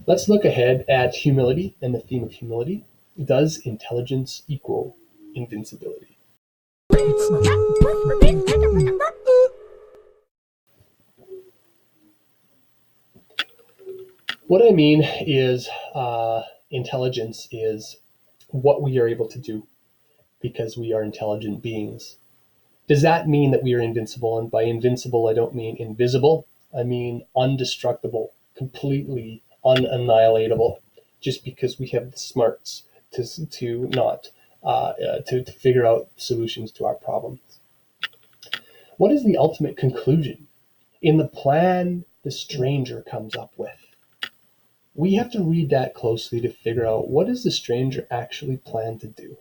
Let's look ahead at humility and the theme of humility. Does intelligence equal invincibility? What I mean is intelligence is what we are able to do because we are intelligent beings. Does that mean that we are invincible? And by invincible, I don't mean invisible. I mean undestructible, completely unannihilatable, just because we have the smarts to not to figure out solutions to our problems. What is the ultimate conclusion in the plan the stranger comes up with? We have to read that closely to figure out what does the stranger actually plan to do.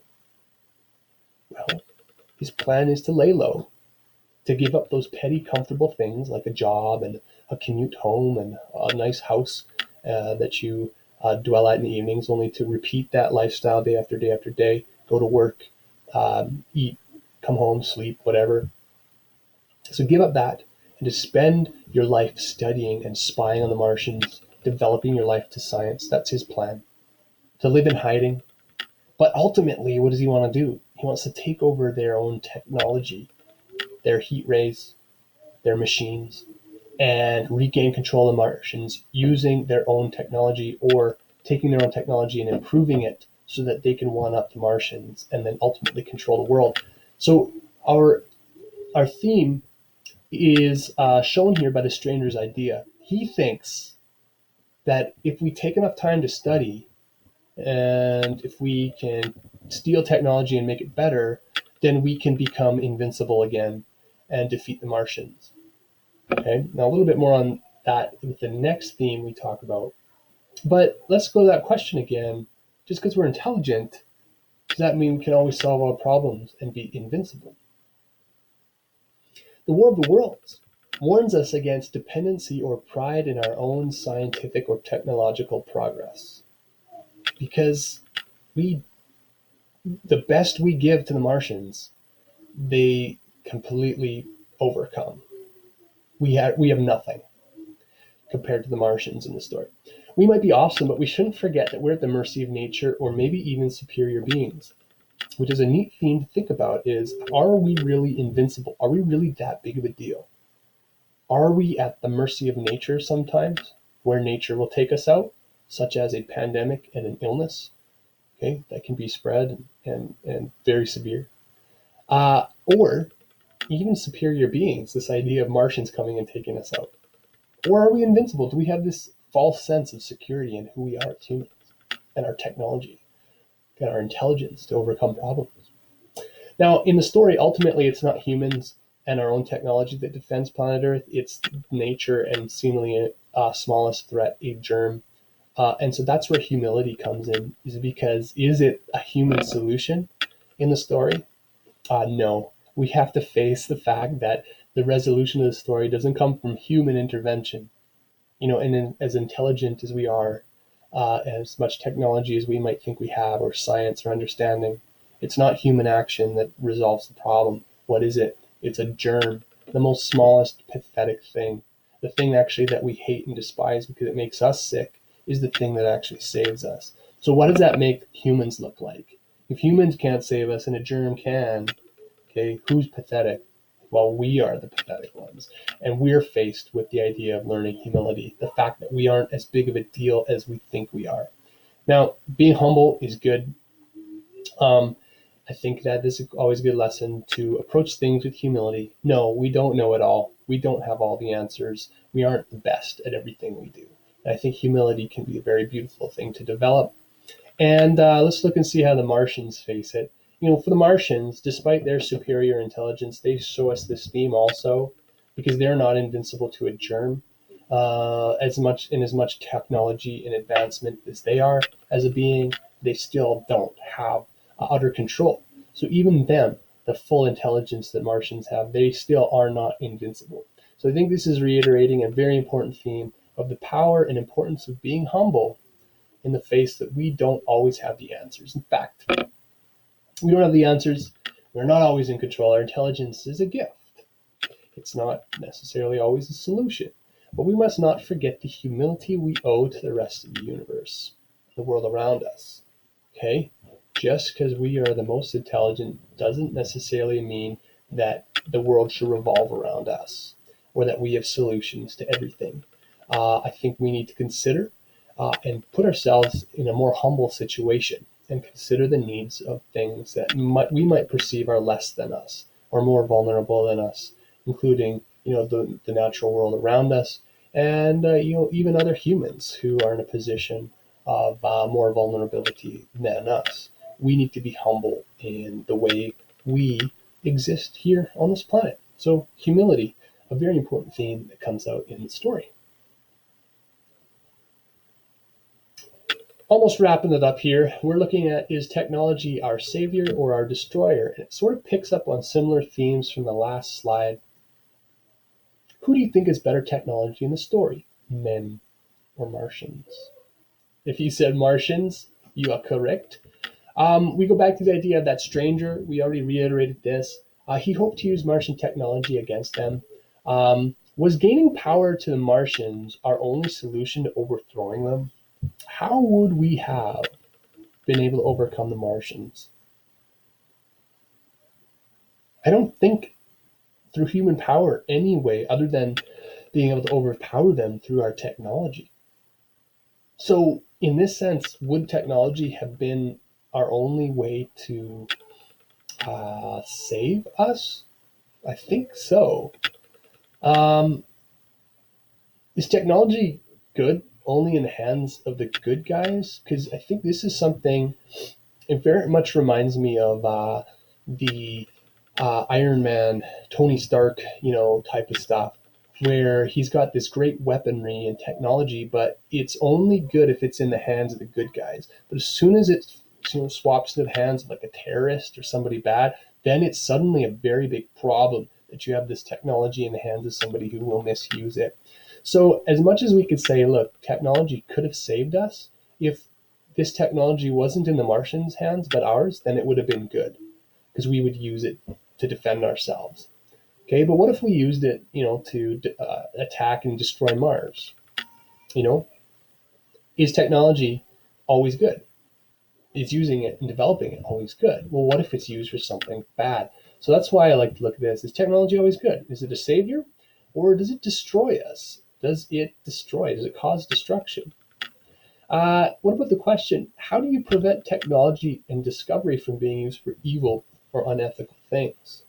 Well, his plan is to lay low, to give up those petty, comfortable things like a job and a commute home and a nice house that you dwell at in the evenings, only to repeat that lifestyle day after day after day, go to work, eat, come home, sleep, whatever. So give up that and to spend your life studying and spying on the Martians, developing your life to science. That's his plan. To live in hiding. But ultimately, what does he want to do? He wants to take over their own technology, their heat rays, their machines, and regain control of the Martians using their own technology or taking their own technology and improving it so that they can one up the Martians and then ultimately control the world. So our theme is shown here by the stranger's idea. He thinks that if we take enough time to study and if we can steal technology and make it better, then we can become invincible again and defeat the Martians. Okay, now a little bit more on that with the next theme we talk about. But let's go to that question again. Just because we're intelligent, does that mean we can always solve our problems and be invincible? The War of the Worlds warns us against dependency or pride in our own scientific or technological progress. Because we, the best we give to the Martians, they completely overcome. We have nothing compared to the Martians in the story. We might be awesome, but we shouldn't forget that we're at the mercy of nature or maybe even superior beings, which is a neat theme to think about is, are we really invincible? Are we really that big of a deal? Are we at the mercy of nature sometimes, where nature will take us out, such as a pandemic and an illness, okay, that can be spread and very severe? Or even superior beings, this idea of Martians coming and taking us out. Or are we invincible? Do we have this false sense of security in who we are as humans and our technology and our intelligence to overcome problems? Now, in the story, ultimately, it's not humans and our own technology that defends planet Earth. It's nature and seemingly smallest threat, a germ. And so that's where humility comes in, is because is it a human solution in the story? No. We have to face the fact that the resolution of the story doesn't come from human intervention. And as intelligent as we are, as much technology as we might think we have, or science or understanding, it's not human action that resolves the problem. What is it? It's a germ, the most smallest, pathetic thing. The thing actually that we hate and despise because it makes us sick is the thing that actually saves us. So what does that make humans look like? If humans can't save us and a germ can, okay, who's pathetic? Well, we are the pathetic ones. And we're faced with the idea of learning humility, the fact that we aren't as big of a deal as we think we are. Now, being humble is good. I think that this is always a good lesson to approach things with humility. No, we don't know it all. We don't have all the answers. We aren't the best at everything we do. And I think humility can be a very beautiful thing to develop. And let's look and see how the Martians face it. For the Martians, despite their superior intelligence, they show us this theme also because they're not invincible to a germ. As much technology and advancement as they are as a being, they still don't have utter control. So even them, the full intelligence that Martians have, they still are not invincible. So I think this is reiterating a very important theme of the power and importance of being humble in the face that we don't always have the answers. In fact, we don't have the answers. We're not always in control. Our intelligence is a gift. It's not necessarily always a solution. But we must not forget the humility we owe to the rest of the universe, the world around us. Okay? Just because we are the most intelligent doesn't necessarily mean that the world should revolve around us or that we have solutions to everything. I think we need to consider and put ourselves in a more humble situation and consider the needs of things that we might perceive are less than us or more vulnerable than us, including the natural world around us and even other humans who are in a position of more vulnerability than us. We need to be humble in the way we exist here on this planet. So humility, a very important theme that comes out in the story. Almost wrapping it up here, we're looking at, is technology our savior or our destroyer? And it sort of picks up on similar themes from the last slide. Who do you think is better technology in the story, men or Martians? If you said Martians, you are correct. We go back to the idea of that stranger. We already reiterated this. He hoped to use Martian technology against them. Was gaining power to the Martians our only solution to overthrowing them? How would we have been able to overcome the Martians? I don't think through human power anyway, other than being able to overpower them through our technology. So, in this sense, would technology have been our only way to save us? I think so. Um, is technology good only in the hands of the good guys? Because I think this is something, it very much reminds me of the Iron Man, Tony Stark, type of stuff, where he's got this great weaponry and technology, but it's only good if it's in the hands of the good guys. But as soon as it swaps to the hands of like a terrorist or somebody bad, then it's suddenly a very big problem that you have this technology in the hands of somebody who will misuse it. So as much as we could say, look, technology could have saved us, if this technology wasn't in the Martians' hands but ours, then it would have been good because we would use it to defend ourselves. Okay, but what if we used it, to attack and destroy Mars? You know, is technology always good? Is using it and developing it always good? Well, what if it's used for something bad? So that's why I like to look at this. Is technology always good? Is it a savior, or does it destroy us? Does it destroy? Does it cause destruction? What about the question, how do you prevent technology and discovery from being used for evil or unethical things?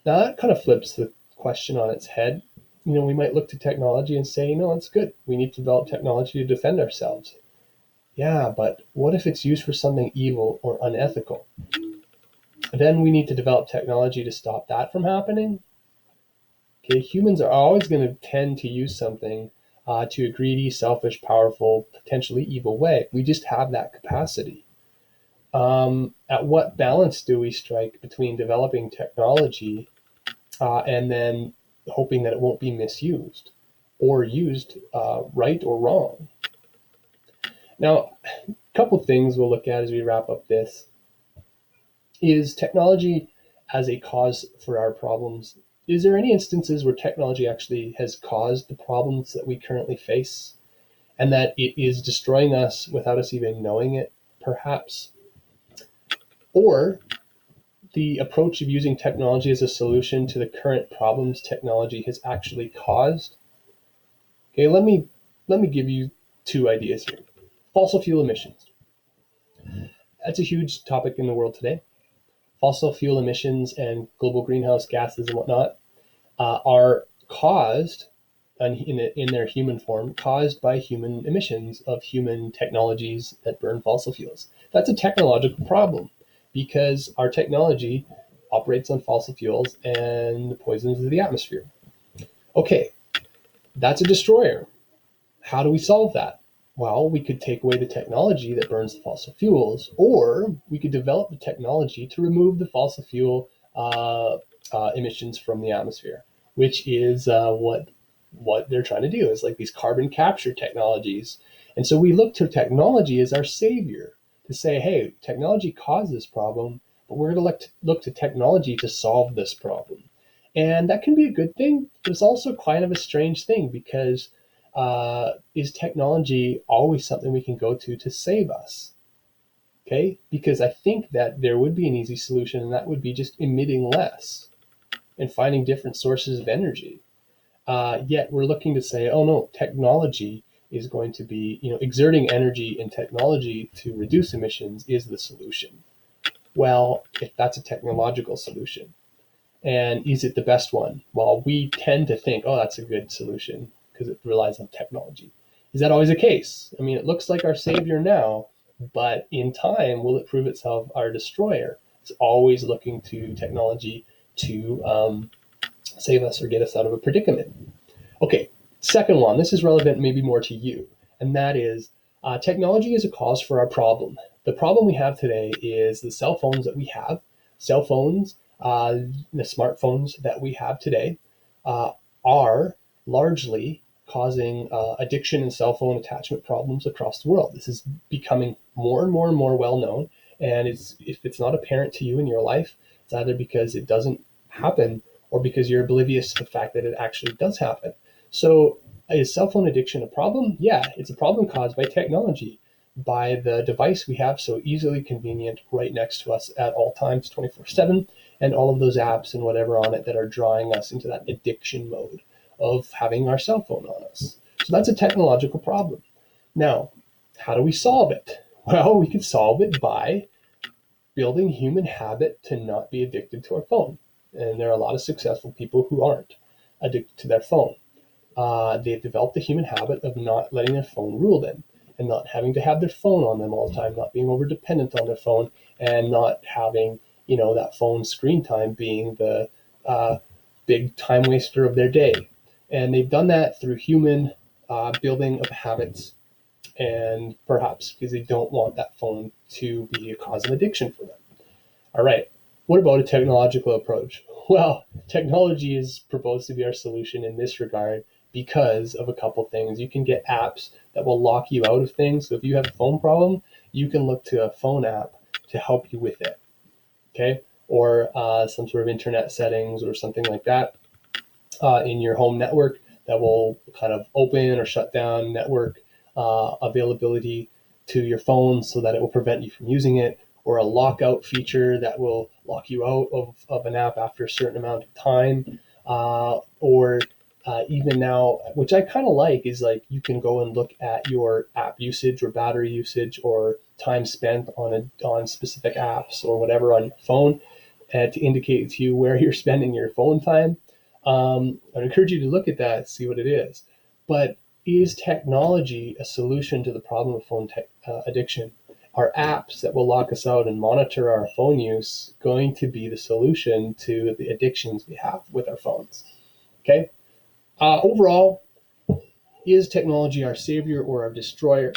Now that kind of flips the question on its head. We might look to technology and say, no, it's good. We need to develop technology to defend ourselves. Yeah, but what if it's used for something evil or unethical? Then we need to develop technology to stop that from happening. Okay, humans are always going to tend to use something to a greedy, selfish, powerful, potentially evil way. We just have that capacity. At what balance do we strike between developing technology and then hoping that it won't be misused or used right or wrong? Now, a couple things we'll look at as we wrap up this. Is technology as a cause for our problems? Is there any instances where technology actually has caused the problems that we currently face and that it is destroying us without us even knowing it, perhaps? Or the approach of using technology as a solution to the current problems technology has actually caused? Okay, let me give you two ideas here. Fossil fuel emissions. That's a huge topic in the world today. Fossil fuel emissions and global greenhouse gases and whatnot are caused in their human form, caused by human emissions of human technologies that burn fossil fuels. That's a technological problem because our technology operates on fossil fuels and poisons the atmosphere. Okay, that's a destroyer. How do we solve that? Well, we could take away the technology that burns the fossil fuels, or we could develop the technology to remove the fossil fuel emissions from the atmosphere, which is what they're trying to do, is like these carbon capture technologies. And so we look to technology as our savior to say, hey, technology caused this problem, but we're going to look to technology to solve this problem. And that can be a good thing, but it's also kind of a strange thing because is technology always something we can go to save us? Okay, because I think that there would be an easy solution, and that would be just emitting less and finding different sources of energy. Yet we're looking to say, oh no, technology is going to be, exerting energy in technology to reduce emissions is the solution. Well, if that's a technological solution, and is it the best one? Well, we tend to think, oh, that's a good solution because it relies on technology. Is that always the case? I mean, it looks like our savior now, but in time, will it prove itself our destroyer? It's always looking to technology to save us or get us out of a predicament. Okay, second one. This is relevant maybe more to you, and that is technology is a cause for our problem. The problem we have today is the cell phones that we have, cell phones, the smartphones that we have today uh, are largely causing addiction and cell phone attachment problems across the world. This is becoming more and more and more well known. And if it's not apparent to you in your life, it's either because it doesn't happen or because you're oblivious to the fact that it actually does happen. So, is cell phone addiction a problem? Yeah, it's a problem caused by technology, by the device we have so easily convenient right next to us at all times, 24/7, and all of those apps and whatever on it that are drawing us into that addiction mode of having our cell phone on us. So, that's a technological problem. Now, how do we solve it? Well, we can solve it by building human habit to not be addicted to our phone. And there are a lot of successful people who aren't addicted to their phone. They've developed the human habit of not letting their phone rule them and not having to have their phone on them all the time, not being over dependent on their phone, and not having, that phone screen time being the uh, big time waster of their day. And they've done that through human building of habits, and perhaps because they don't want that phone to be a cause of addiction for them. All right. What about a technological approach? Well, technology is proposed to be our solution in this regard because of a couple things. You can get apps that will lock you out of things. So if you have a phone problem, you can look to a phone app to help you with it. Okay. Or some sort of internet settings or something like that in your home network that will kind of open or shut down network availability to your phone so that it will prevent you from using it, or a lockout feature that will lock you out of an app after a certain amount of time, or even now, which I kind of like, is like you can go and look at your app usage or battery usage or time spent on specific apps or whatever on your phone, to indicate to you where you're spending your phone time. I'd encourage you to look at that, see what it is. But is technology a solution to the problem of phone addiction? Are apps that will lock us out and monitor our phone use going to be the solution to the addictions we have with our phones? Okay. Overall, is technology our savior or our destroyer?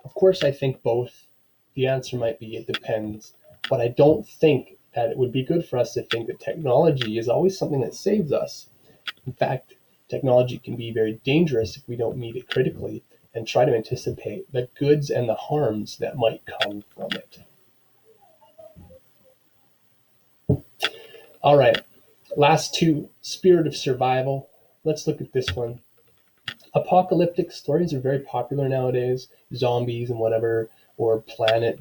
Of course, I think both. The answer might be it depends. But I don't think that it would be good for us to think that technology is always something that saves us. In fact, technology can be very dangerous if we don't meet it critically and try to anticipate the goods and the harms that might come from it. All right, last two, spirit of survival. Let's look at this one. Apocalyptic stories are very popular nowadays, zombies and whatever, or planet,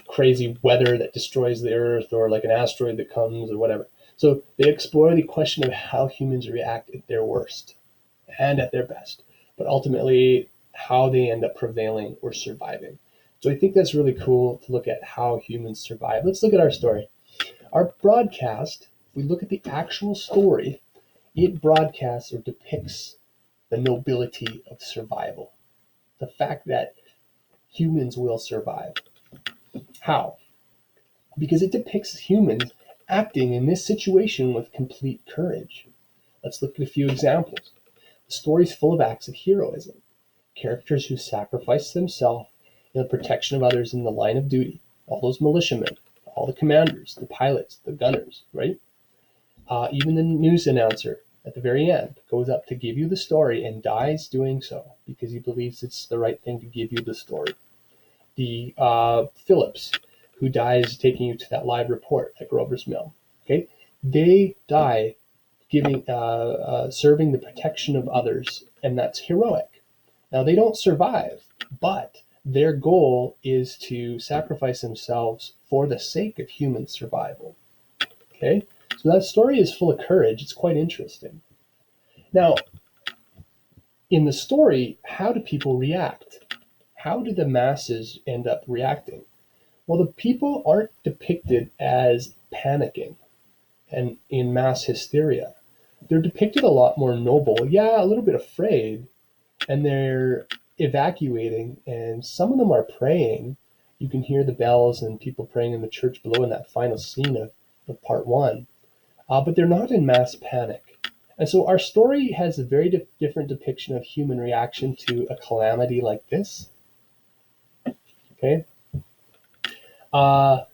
crazy weather that destroys the earth, or like an asteroid that comes or whatever. So they explore the question of how humans react at their worst and at their best, but ultimately how they end up prevailing or surviving. So I think that's really cool to look at how humans survive. Let's look at our story. Our broadcast, if we look at the actual story, it broadcasts or depicts the nobility of survival, the fact that humans will survive. How? Because it depicts humans acting in this situation with complete courage. Let's look at a few examples. The story's full of acts of heroism, characters who sacrifice themselves in the protection of others in the line of duty. All those militiamen, all the commanders, the pilots, the gunners, right? Even the news announcer at the very end goes up to give you the story and dies doing so because he believes it's the right thing to give you the story. The Phillips, who dies taking you to that live report at Grover's Mill. Okay, they die serving the protection of others, and that's heroic. Now they don't survive, but their goal is to sacrifice themselves for the sake of human survival. Okay, so that story is full of courage. It's quite interesting. Now, in the story, how do people react? How do the masses end up reacting? Well, the people aren't depicted as panicking and in mass hysteria. They're depicted a lot more noble, yeah, a little bit afraid, and they're evacuating, and some of them are praying. You can hear the bells and people praying in the church below in that final scene of part one, but they're not in mass panic. And so our story has a very different depiction of human reaction to a calamity like this. Okay. Uh,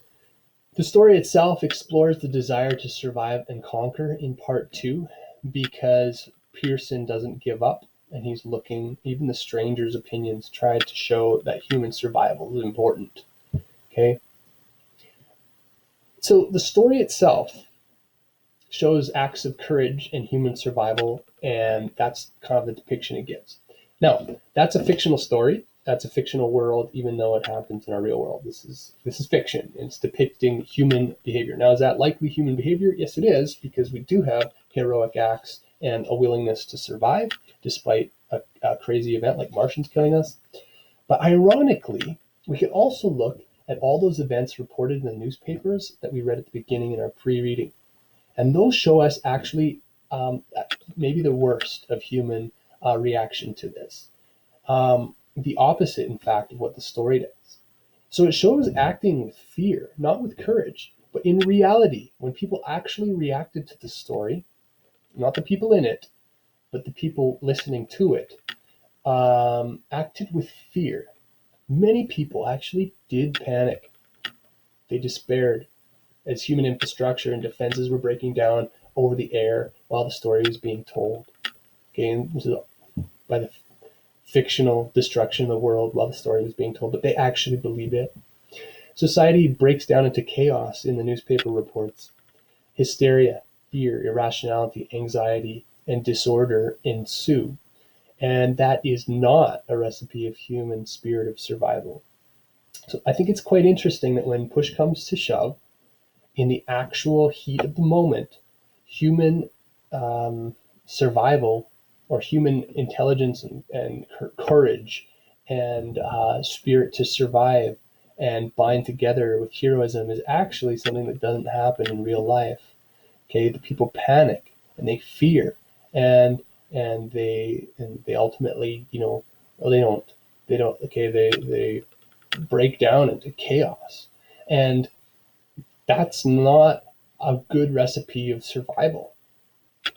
the story itself explores the desire to survive and conquer in part two, because Pearson doesn't give up and he's looking, even the stranger's opinions try to show that human survival is important. Okay. So the story itself shows acts of courage and human survival, and that's kind of the depiction it gives. Now, that's a fictional story. That's a fictional world, even though it happens in our real world. This is fiction. It's depicting human behavior. Now, is that likely human behavior? Yes, it is, because we do have heroic acts and a willingness to survive despite a crazy event like Martians killing us. But ironically, we could also look at all those events reported in the newspapers that we read at the beginning in our pre-reading. And those show us actually maybe the worst of human reaction to this. The opposite, in fact, of what the story does. So it shows acting with fear, not with courage. But in reality, when people actually reacted to the story, not the people in it, but the people listening to it, acted with fear. Many people actually did panic. They despaired as human infrastructure and defenses were breaking down over the air while the story was being told. Okay, this is by the fictional destruction of the world while the story was being told, but they actually believe it. Society breaks down into chaos in the newspaper reports. Hysteria, fear, irrationality, anxiety, and disorder ensue. And that is not a recipe of human spirit of survival. So I think it's quite interesting that when push comes to shove, in the actual heat of the moment, human survival or human intelligence and courage and spirit to survive and bind together with heroism is actually something that doesn't happen in real life. Okay, the people panic and they fear and they ultimately, well, they don't. Okay, they break down into chaos, and that's not a good recipe of survival.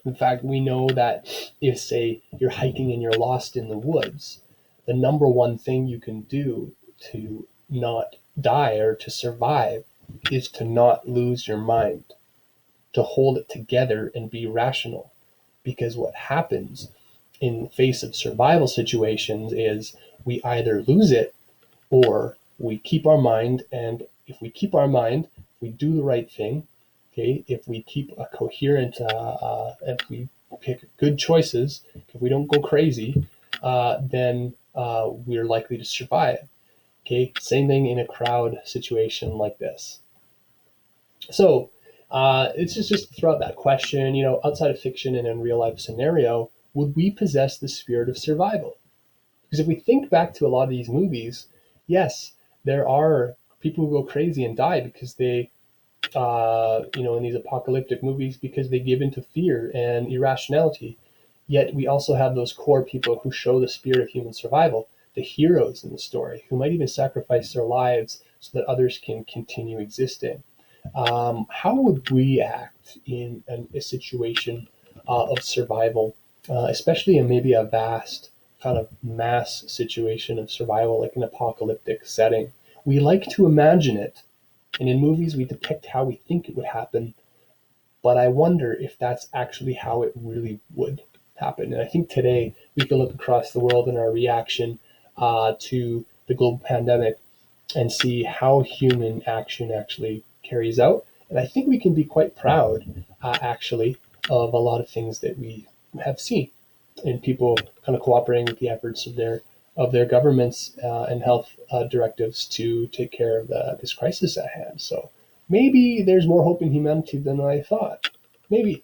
In fact, we know that if, say, you're hiking and you're lost in the woods, the number one thing you can do to not die or to survive is to not lose your mind, to hold it together and be rational. Because what happens in the face of survival situations is we either lose it or we keep our mind. And if we keep our mind, we do the right thing. Okay, if we keep a coherent, if we pick good choices, if we don't go crazy, then we're likely to survive. Okay, same thing in a crowd situation like this. So it's just to throw out that question, outside of fiction and in real life scenario, would we possess the spirit of survival? Because if we think back to a lot of these movies, yes, there are people who go crazy and die because they, in these apocalyptic movies, because they give into fear and irrationality. Yet we also have those core people who show the spirit of human survival, the heroes in the story, who might even sacrifice their lives so that others can continue existing. How would we act in a situation of survival, especially in maybe a vast kind of mass situation of survival, like an apocalyptic setting? We like to imagine it, and in movies we depict how we think it would happen, but I wonder if that's actually how it really would happen. And I think today we can look across the world in our reaction to the global pandemic and see how human action actually carries out And I think we can be quite proud, actually, of a lot of things that we have seen in people kind of cooperating with the efforts of their governments and health directives to take care of this crisis at hand. So maybe there's more hope in humanity than I thought. Maybe.